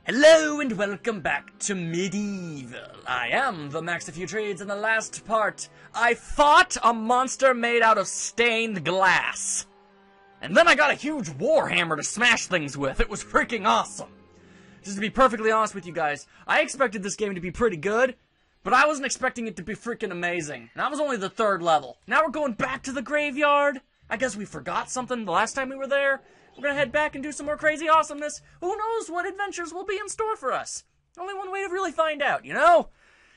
Hello and welcome back to MediEvil. I am the Max of Few Trades. In the last part, I fought a monster made out of stained glass. And then I got a huge warhammer to smash things with. It was freaking awesome. Just to be perfectly honest with you guys, I expected this game to be pretty good, but I wasn't expecting it to be freaking amazing. And I was only the 3rd level. Now we're going back to the graveyard. I guess we forgot something the last time we were there. We're gonna head back and do some more crazy awesomeness. Who knows what adventures will be in store for us? Only one way to really find out, you know?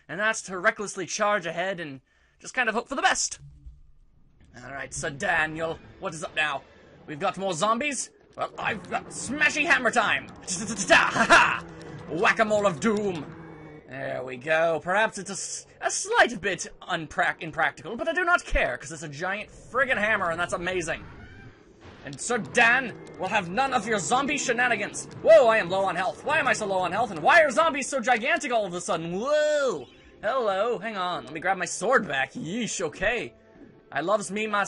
And that's to recklessly charge ahead and just kind of hope for the best. Alright, so Daniel, what is up now? We've got more zombies? Well, I've got smashy hammer time! Ha-ha! Whack-a-mole of doom! There we go. Perhaps it's a slight bit impractical, but I do not care, because it's a giant friggin' hammer, and that's amazing. And Sir Dan will have none of your zombie shenanigans. Whoa, I am low on health. Why am I so low on health? And why are zombies so gigantic all of a sudden? Whoa! Hello, hang on. Let me grab my sword back. Yeesh, okay. I loves me my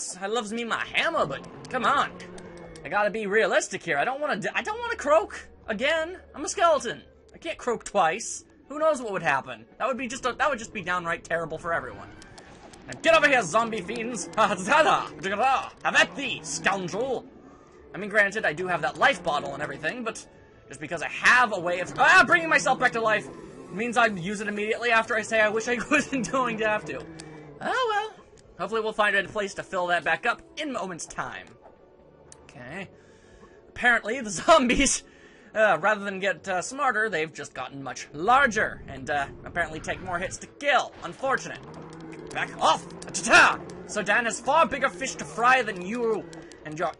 hammer, but come on. I gotta be realistic here. I don't wanna croak again. I'm a skeleton. I can't croak twice. Who knows what would happen? That would just be downright terrible for everyone. Now get over here, zombie fiends! Have at thee, scoundrel! I mean, granted, I do have that life bottle and everything, but just because I have a way of bringing myself back to life means I use it immediately after I say I wish I wasn't going to have to. Oh well. Hopefully we'll find a place to fill that back up in moments' time. Okay. Apparently, the zombies, rather than get smarter, they've just gotten much larger, and apparently take more hits to kill. Unfortunate. Back off! So Dan has far bigger fish to fry than you and your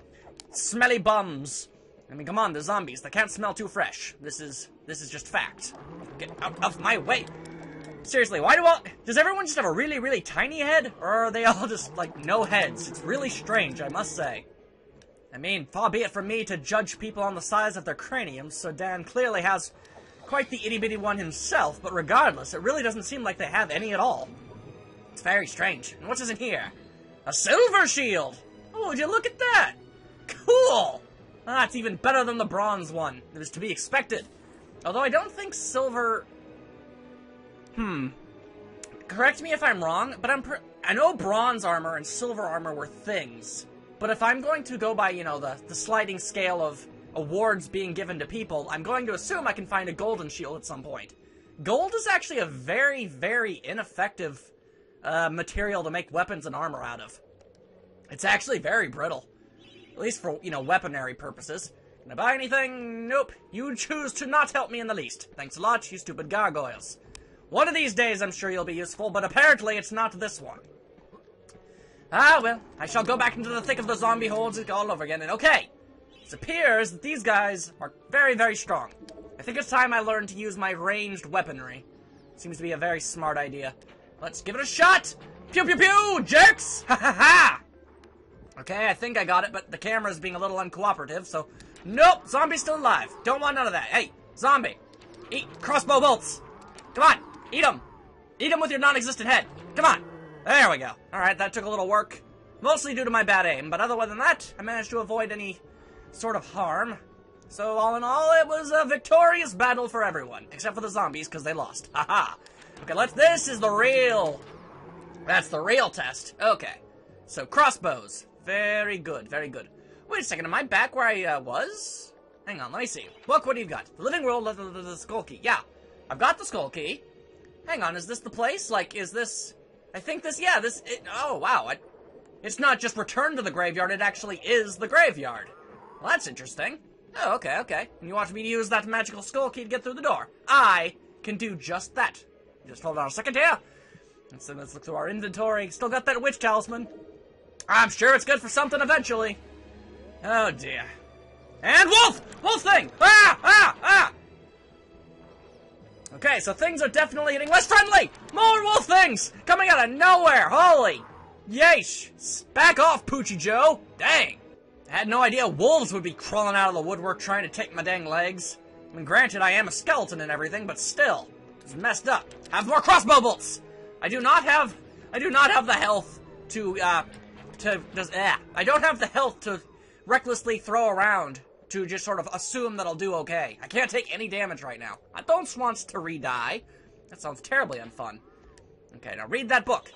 smelly bums. I mean, come on, the zombies. They can't smell too fresh. This is just fact. Get out of my way! Seriously, does everyone just have a really, really tiny head? Or are they all just, like, no heads? It's really strange, I must say. I mean, far be it from me to judge people on the size of their craniums, so Dan clearly has quite the itty-bitty one himself, but regardless, it really doesn't seem like they have any at all. It's very strange. And what's in here? A silver shield! Oh, would you look at that? Cool! That's even better than the bronze one. It was to be expected. Although I don't think silver... Correct me if I'm wrong, but I know bronze armor and silver armor were things. But if I'm going to go by, you know, the sliding scale of awards being given to people, I'm going to assume I can find a golden shield at some point. Gold is actually a very, very ineffective material to make weapons and armor out of. It's actually very brittle. At least for, you know, weaponry purposes. Can I buy anything? Nope. You choose to not help me in the least. Thanks a lot, you stupid gargoyles. One of these days I'm sure you'll be useful, but apparently it's not this one. Ah, well, I shall go back into the thick of the zombie hordes all over again, and okay. It appears that these guys are very, very strong. I think it's time I learned to use my ranged weaponry. Seems to be a very smart idea. Let's give it a shot! Pew pew pew, jerks! Ha ha ha! Okay, I think I got it, but the camera's being a little uncooperative, so... Nope, zombie's still alive. Don't want none of that. Hey, zombie, eat crossbow bolts. Come on, eat them. Eat them with your non-existent head. Come on. There we go. Alright, that took a little work. Mostly due to my bad aim, but other than that, I managed to avoid any sort of harm. So all in all, it was a victorious battle for everyone, except for the zombies, because they lost. Haha. Okay, this is the real... That's the real test. Okay. So, crossbows. Very good, very good. Wait a second, am I back where I was? Hang on, let me see. Look, what do you got? The living world, the skull key. Yeah, I've got the skull key. Hang on, is this the place? Like, is this... I think this... Yeah, this... oh, wow. It's not just returned to the graveyard, it actually is the graveyard. Well, that's interesting. Oh, okay, okay. And you want me to use that magical skull key to get through the door? I can do just that. Just hold on a second here. Let's look through our inventory. Still got that witch talisman. I'm sure it's good for something eventually. Oh, dear. And wolf! Wolf thing! Ah! Ah! Ah! Okay, so things are definitely getting less friendly! More wolf things! Coming out of nowhere! Holy! Yeesh! Back off, Poochie Joe! Dang! I had no idea wolves would be crawling out of the woodwork trying to take my dang legs. I mean, granted, I am a skeleton and everything, but still. It's messed up. Have more crossbow bolts! I do not have the health to, I don't have the health to recklessly throw around to just sort of assume that I'll do okay. I can't take any damage right now. I don't want to re-die. That sounds terribly unfun. Okay, now read that book.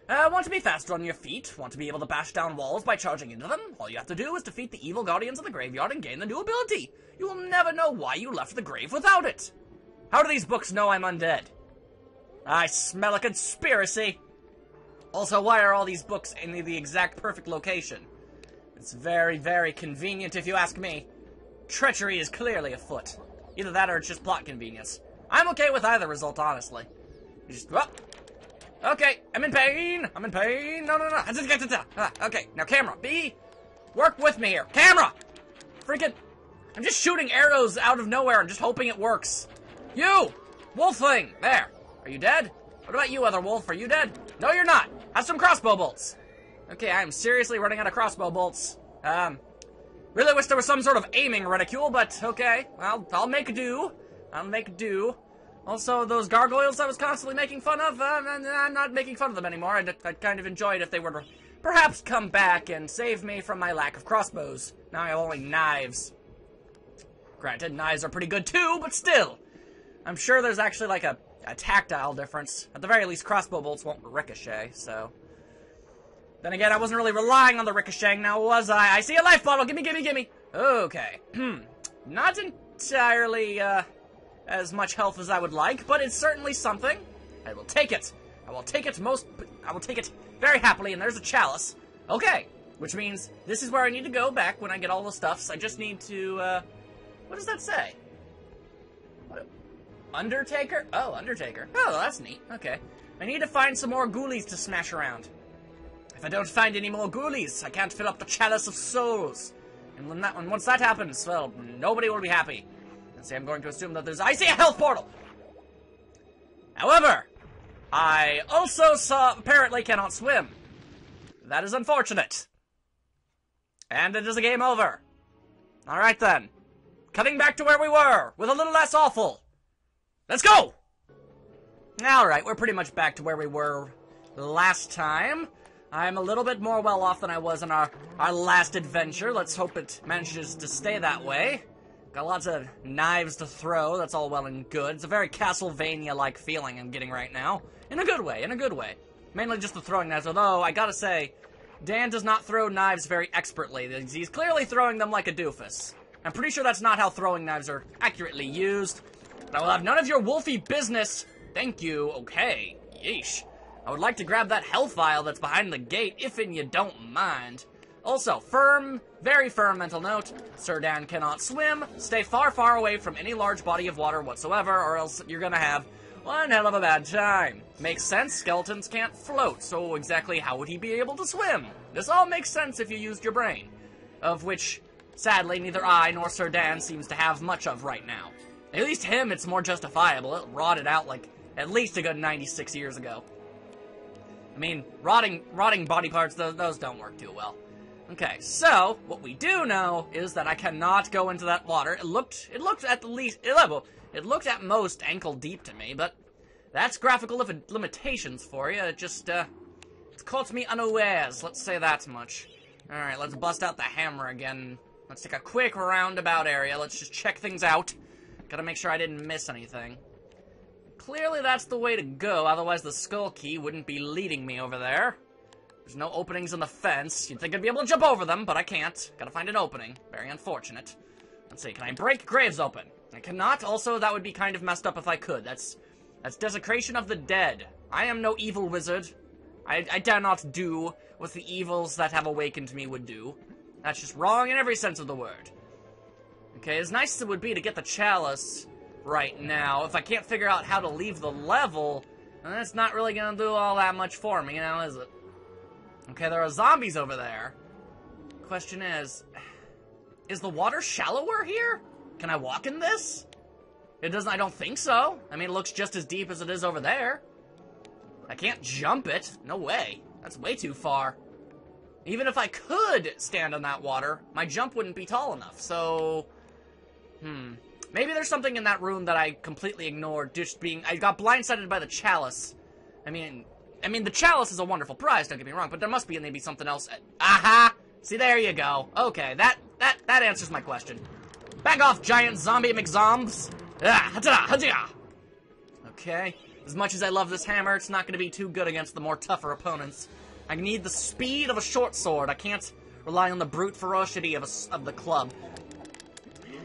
Want to be faster on your feet? Want to be able to bash down walls by charging into them? All you have to do is defeat the evil guardians of the graveyard and gain the new ability. You will never know why you left the grave without it. How do these books know I'm undead? I smell a conspiracy. Also, why are all these books in the exact perfect location? It's very, very convenient if you ask me. Treachery is clearly afoot. Either that or it's just plot convenience. I'm okay with either result, honestly. Just, well, okay, I'm in pain. I'm in pain. No. Okay, now camera, work with me here. Camera! Freaking, I'm just shooting arrows out of nowhere and just hoping it works. You! Wolf thing! There. Are you dead? What about you, other wolf? Are you dead? No, you're not. Have some crossbow bolts. Okay, I am seriously running out of crossbow bolts. Really wish there was some sort of aiming reticule, but okay. Well, I'll make do. I'll make do. Also, those gargoyles I was constantly making fun of, I'm not making fun of them anymore. I'd kind of enjoy it if they were to perhaps come back and save me from my lack of crossbows. Now I have only knives. Granted, knives are pretty good too, but still. I'm sure there's actually like a tactile difference. At the very least, crossbow bolts won't ricochet, so. Then again, I wasn't really relying on the ricocheting now, was I? I see a life bottle! Gimme! Okay. Not entirely, as much health as I would like, but it's certainly something. I will take it. I will take it very happily, and there's a chalice. Okay. Which means this is where I need to go back when I get all the stuffs. I just need to, what does that say? Undertaker? Oh, Undertaker. Oh, that's neat. Okay. I need to find some more ghoulies to smash around. If I don't find any more ghoulies, I can't fill up the chalice of souls. And once that happens, well, nobody will be happy. And see, I'm going to assume that I see a health portal! However, I also apparently cannot swim. That is unfortunate. And it is a game over. Alright then. Cutting back to where we were, with a little less awful. Let's go! Alright, we're pretty much back to where we were last time. I'm a little bit more well off than I was in our last adventure. Let's hope it manages to stay that way. Got lots of knives to throw, that's all well and good. It's a very Castlevania-like feeling I'm getting right now. In a good way. Mainly just the throwing knives, although, I gotta say, Dan does not throw knives very expertly. He's clearly throwing them like a doofus. I'm pretty sure that's not how throwing knives are accurately used. But I will have none of your wolfy business. Thank you. Okay. Yeesh. I would like to grab that health vial that's behind the gate, if you don't mind. Also, very firm mental note, Sir Dan cannot swim. Stay far, far away from any large body of water whatsoever, or else you're gonna have one hell of a bad time. Makes sense, skeletons can't float, so exactly how would he be able to swim? This all makes sense if you used your brain. Of which, sadly, neither I nor Sir Dan seems to have much of right now. At least him, it's more justifiable. It rotted out like at least a good 96 years ago. I mean, rotting body parts, those don't work too well. Okay, so what we do know is that I cannot go into that water. It looked at most ankle deep to me, but that's graphical limitations for you. It just it's caught me unawares. Let's say that much. All right, let's bust out the hammer again. Let's take a quick roundabout area. Let's just check things out. Gotta make sure I didn't miss anything. Clearly that's the way to go, otherwise the skull key wouldn't be leading me over there. There's no openings in the fence. You'd think I'd be able to jump over them, but I can't. Gotta find an opening. Very unfortunate. Let's see, can I break graves open? I cannot. Also, that would be kind of messed up if I could. That's desecration of the dead. I am no evil wizard. I dare not do what the evils that have awakened me would do. That's just wrong in every sense of the word. Okay, as nice as it would be to get the chalice right now, if I can't figure out how to leave the level, then that's not really gonna do all that much for me, now is it? Okay, there are zombies over there. Question is the water shallower here? Can I walk in this? It doesn't, I don't think so. I mean, it looks just as deep as it is over there. I can't jump it. No way. That's way too far. Even if I could stand on that water, my jump wouldn't be tall enough, so... Maybe there's something in that room that I completely ignored, just I got blindsided by the chalice. I mean, the chalice is a wonderful prize, don't get me wrong, but there must be maybe something else. Aha! See, there you go. Okay, that that answers my question. Back off, giant zombie McZombs. Okay. As much as I love this hammer, it's not going to be too good against the more tougher opponents. I need the speed of a short sword. I can't rely on the brute ferocity of the club.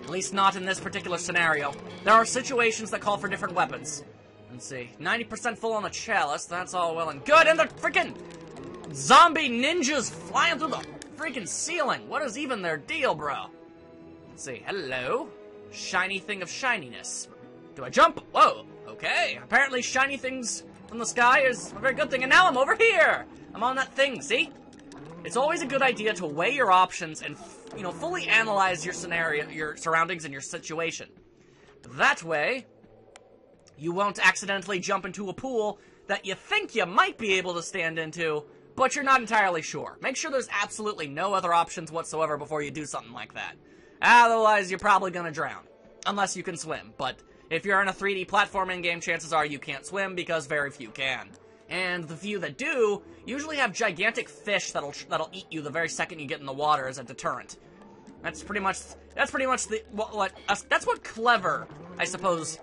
At least not in this particular scenario. There are situations that call for different weapons. Let's see. 90% full on the chalice. That's all well and good. And the freaking zombie ninjas flying through the freaking ceiling. What is even their deal, bro? Let's see. Hello. Shiny thing of shininess. Do I jump? Whoa. Okay. Apparently shiny things from the sky is a very good thing. And now I'm over here. I'm on that thing, see? It's always a good idea to weigh your options and, you know, fully analyze your scenario, your surroundings, and your situation. That way, you won't accidentally jump into a pool that you think you might be able to stand into, but you're not entirely sure. Make sure there's absolutely no other options whatsoever before you do something like that. Otherwise, you're probably gonna drown. Unless you can swim. But if you're in a 3D platforming game, chances are you can't swim because very few can. And the few that do usually have gigantic fish that'll eat you the very second you get in the water as a deterrent. That's pretty much that's what clever, I suppose,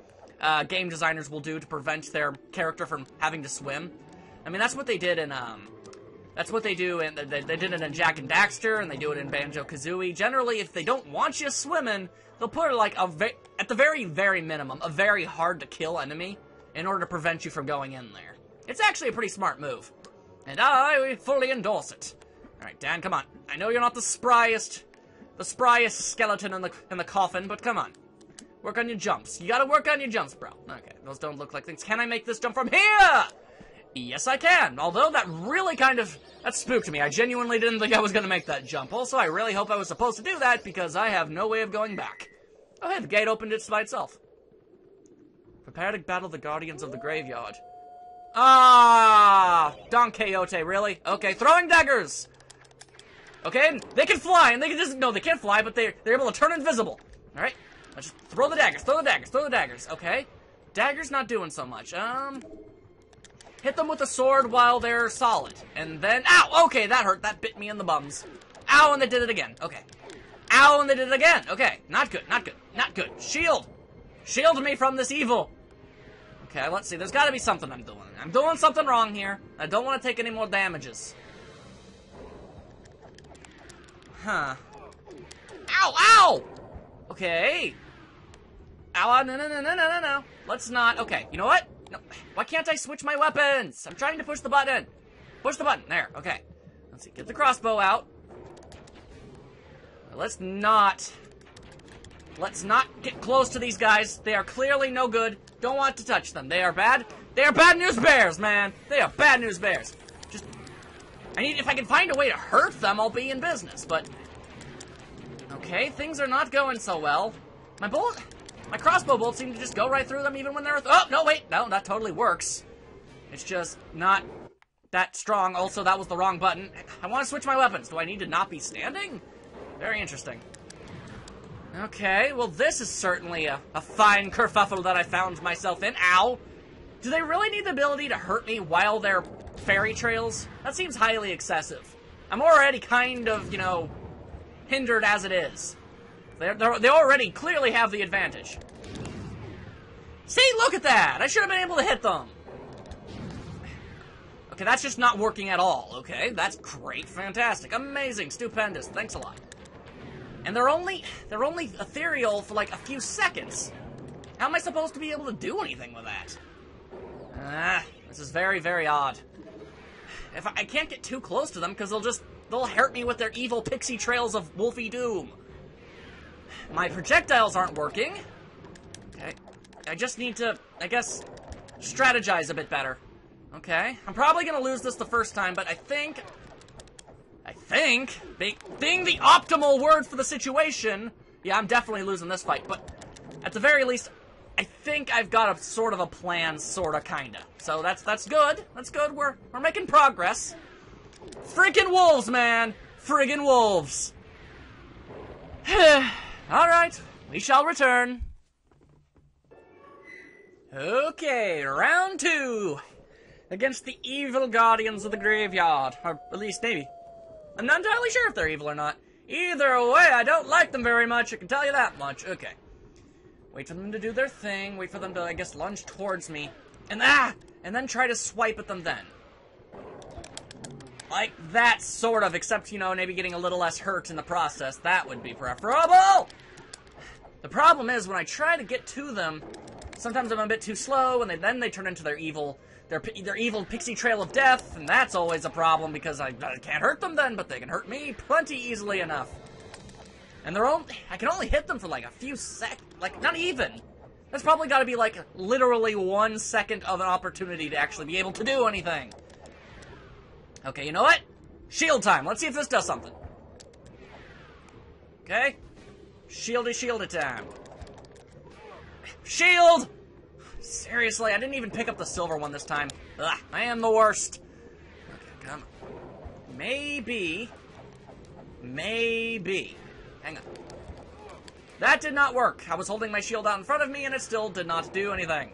game designers will do to prevent their character from having to swim. I mean, that's what they did in that's what they do, and they did it in Jak and Daxter, and they do it in Banjo-Kazooie. Generally, if they don't want you swimming, they'll put like at the very, very minimum, a very hard to kill enemy in order to prevent you from going in there. It's actually a pretty smart move. And I fully endorse it. Alright, Dan, come on. I know you're not the spryest skeleton in the coffin, but come on. Work on your jumps. You gotta work on your jumps, bro. Okay, those don't look like things. Can I make this jump from here? Yes, I can. Although that really that spooked me. I genuinely didn't think I was gonna make that jump. Also, I really hope I was supposed to do that because I have no way of going back. Oh, hey, the gate opened it by itself. Prepare to battle the guardians of the graveyard. Ah, Don Quixote, really? Okay, throwing daggers. Okay, they can fly, and they can just, no, they can't fly, but they're able to turn invisible. All right, let's just throw the daggers, throw the daggers, throw the daggers. Okay, daggers not doing so much. Hit them with a sword while they're solid, and then, ow, okay, that hurt, that bit me in the bums. Ow, and they did it again, okay. Ow, and they did it again, okay, not good, not good, not good. Shield me from this evil. Okay, let's see. There's got to be something I'm doing. I'm doing something wrong here. I don't want to take any more damages. Huh. Ow! Ow! Okay. Ow! No. Let's not. Okay, you know what? No. Why can't I switch my weapons? I'm trying to push the button. Push the button. There. Okay. Let's see. Get the crossbow out. Let's not get close to these guys. They are clearly no good. Don't want to touch them. They are bad. They are bad news bears, man. They are bad news bears. Just, if I can find a way to hurt them, I'll be in business, but... Okay, things are not going so well. My crossbow bolts seem to just go right through them even when they're... Oh, no, wait. No, that totally works. It's just not that strong. Also, that was the wrong button. I want to switch my weapons. Do I need to not be standing? Very interesting. Okay, well this is certainly a fine kerfuffle that I found myself in. Ow! Do they really need the ability to hurt me while they're fairy trails? That seems highly excessive. I'm already kind of, you know, hindered as it is. They already clearly have the advantage. See, look at that! I should have been able to hit them! Okay, that's just not working at all, okay? That's great, fantastic, amazing, stupendous, thanks a lot. And they're only ethereal for like a few seconds. How am I supposed to be able to do anything with that? This is very, very odd. If I can't get too close to them because they'll hurt me with their evil pixie trails of Wolfie Doom. My projectiles aren't working. Okay. I just need to, I guess, strategize a bit better. Okay. I'm probably gonna lose this the first time, but I think, being the optimal word for the situation, yeah, I'm definitely losing this fight, but at the very least, I think I've got a sort of a plan, sorta, kinda. So that's good. That's good. We're making progress. Friggin' wolves, man! Friggin' wolves! Alright, we shall return. Okay, round 2. Against the evil guardians of the graveyard. Or at least maybe. I'm not entirely sure if they're evil or not. Either way, I don't like them very much, I can tell you that much. Okay. Wait for them to do their thing, wait for them to, I guess, lunge towards me. And then try to swipe at them then. Like that, sort of, except, you know, maybe getting a little less hurt in the process. That would be preferable! The problem is, when I try to get to them, sometimes I'm a bit too slow, and then they turn into their evil pixie trail of death, and that's always a problem, because I can't hurt them then, but they can hurt me plenty easily enough. And I can only hit them for like a few like, not even. There's probably gotta be like, literally 1 second of an opportunity to actually be able to do anything. Okay, you know what? Shield time. Let's see if this does something. Okay. Shieldy time. Shield! Seriously, I didn't even pick up the silver one this time. Ugh, I am the worst. Okay, come on. Maybe. Hang on. That did not work. I was holding my shield out in front of me and it still did not do anything.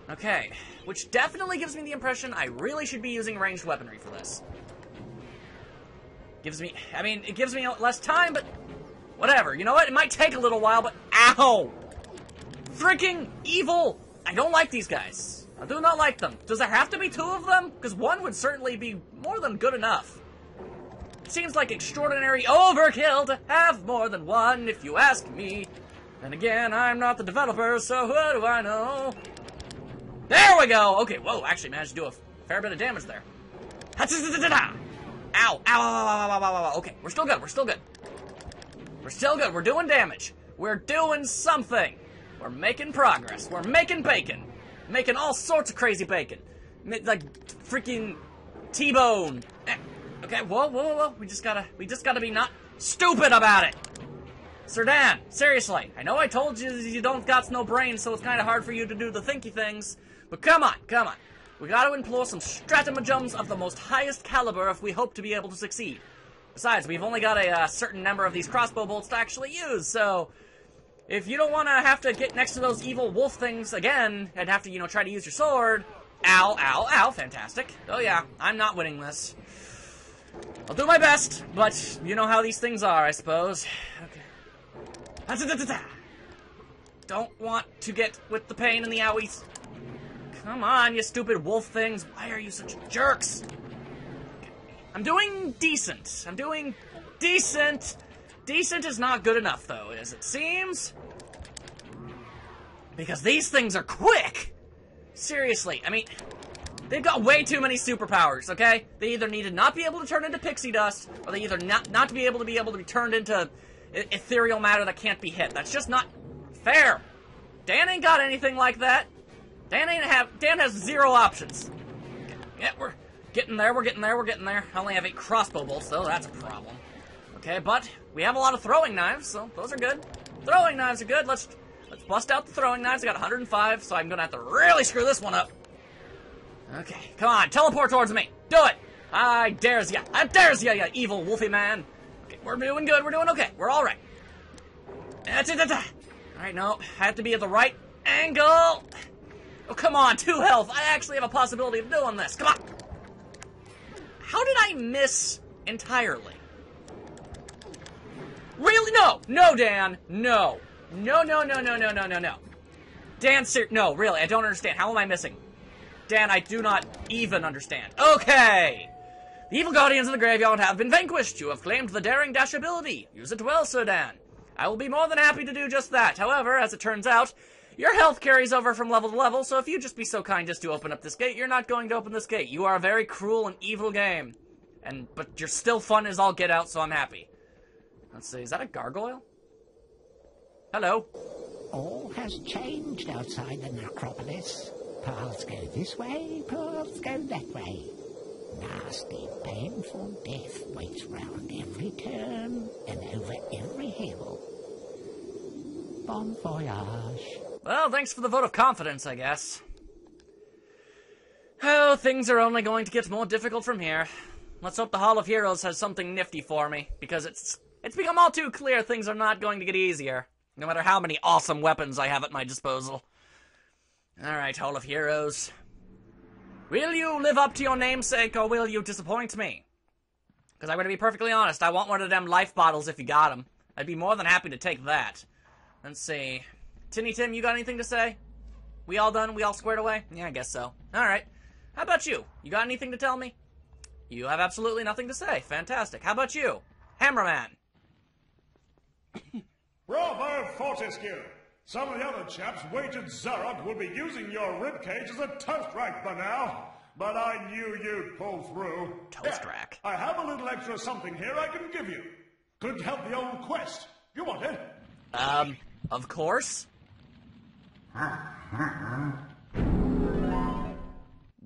Okay, which definitely gives me the impression I really should be using ranged weaponry for this. It gives me less time, but whatever. You know what? It might take a little while, but ow! Freaking evil! I don't like these guys. I do not like them. Does there have to be 2 of them? Because 1 would certainly be more than good enough. It seems like extraordinary overkill to have more than 1, if you ask me. And again, I'm not the developer, so what do I know? There we go! Okay, whoa, actually managed to do a fair bit of damage there. Ow, ow. Okay, we're still good, we're doing damage. We're doing something. We're making progress. We're making bacon. Making all sorts of crazy bacon. Like, freaking T-bone. Okay, whoa. We just gotta be not stupid about it. Sir Dan, seriously, I know I told you you don't got no brain, so it's kind of hard for you to do the thinky things. But come on. We gotta employ some stratagems of the most highest caliber if we hope to be able to succeed. Besides, we've only got a certain number of these crossbow bolts to actually use, so if you don't want to have to get next to those evil wolf things again and have to, you know, try to use your sword. Ow, fantastic. Oh yeah, I'm not winning this. I'll do my best, but you know how these things are, I suppose. Okay. Don't want to get with the pain and the owies. Come on, you stupid wolf things. Why are you such jerks? Okay. I'm doing decent. Decent is not good enough, though, as it seems. Because these things are quick! Seriously, I mean, they've got way too many superpowers, okay? They either need to not be able to turn into pixie dust, or they either not to be able to be turned into ethereal matter that can't be hit. That's just not fair. Dan ain't got anything like that. Dan has 0 options. Yeah, we're getting there. I only have 8 crossbow bolts, though. That's a problem. Okay, but we have a lot of throwing knives, so those are good. Throwing knives are good. Let's bust out the throwing knives. I got 105, so I'm gonna have to really screw this one up. Okay, come on, teleport towards me. Do it. I dares ya, you evil wolfy man. Okay, we're doing good. We're doing okay. We're all right. That's it. All right, no, I have to be at the right angle. Oh, come on, 2 health. I actually have a possibility of doing this. Come on. How did I miss entirely? Really? No, Dan. No. Dan, no, really, I don't understand. How am I missing? Dan, I do not even understand. Okay. The evil guardians of the graveyard have been vanquished. You have claimed the daring dash ability. Use it well, Sir Dan. I will be more than happy to do just that. However, as it turns out, your health carries over from level to level, so if you just be so kind as to open up this gate, you're not going to open this gate. You are a very cruel and evil game. But you're still fun as all get out, so I'm happy. Let's see, is that a gargoyle? Hello. All has changed outside the necropolis. Paths go this way, paths go that way. Nasty, painful death waits round every turn and over every hill. Bon voyage. Well, thanks for the vote of confidence, I guess. Oh, things are only going to get more difficult from here. Let's hope the Hall of Heroes has something nifty for me, because it's become all too clear things are not going to get easier, no matter how many awesome weapons I have at my disposal. Alright, Hall of Heroes. Will you live up to your namesake, or will you disappoint me? Because I'm going to be perfectly honest, I want one of them life bottles if you got them. I'd be more than happy to take that. Let's see. Tinny Tim, you got anything to say? We all done? We all squared away? Yeah, I guess so. Alright. How about you? You got anything to tell me? You have absolutely nothing to say. Fantastic. How about you? Hammerman. Bravo, Fortesque! Some of the other chaps wagered Zarok would be using your ribcage as a toast rack by now. But I knew you'd pull through. Toast rack? I have a little extra something here I can give you. Could help the old quest. You want it? Of course.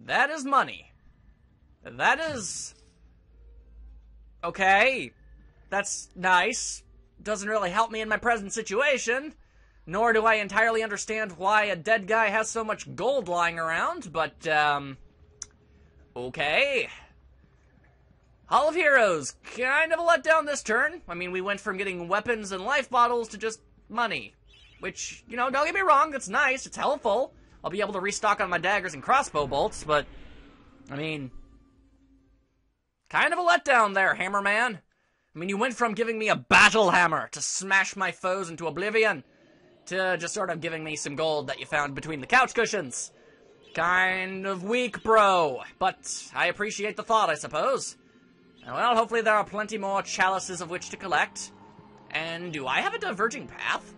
That is money. That is... okay. That's nice. Doesn't really help me in my present situation. Nor do I entirely understand why a dead guy has so much gold lying around, but, okay. Hall of Heroes, kind of a letdown this turn. I mean, we went from getting weapons and life bottles to just money. Which, you know, don't get me wrong, it's nice, it's helpful. I'll be able to restock on my daggers and crossbow bolts, but, I mean, kind of a letdown there, Hammerman. I mean, you went from giving me a battle hammer to smash my foes into oblivion, to just sort of giving me some gold that you found between the couch cushions. Kind of weak, bro, but I appreciate the thought, I suppose. Well, hopefully there are plenty more chalices of which to collect. And do I have a diverging path?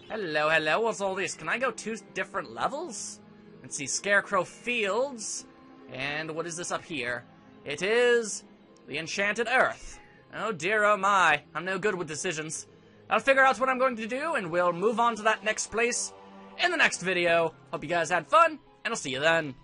Hello, hello, what's all this? Can I go 2 different levels? Let's see, Scarecrow Fields. And what is this up here? It is the Enchanted Earth. Oh dear, oh my. I'm no good with decisions. I'll figure out what I'm going to do, and we'll move on to that next place in the next video. Hope you guys had fun, and I'll see you then.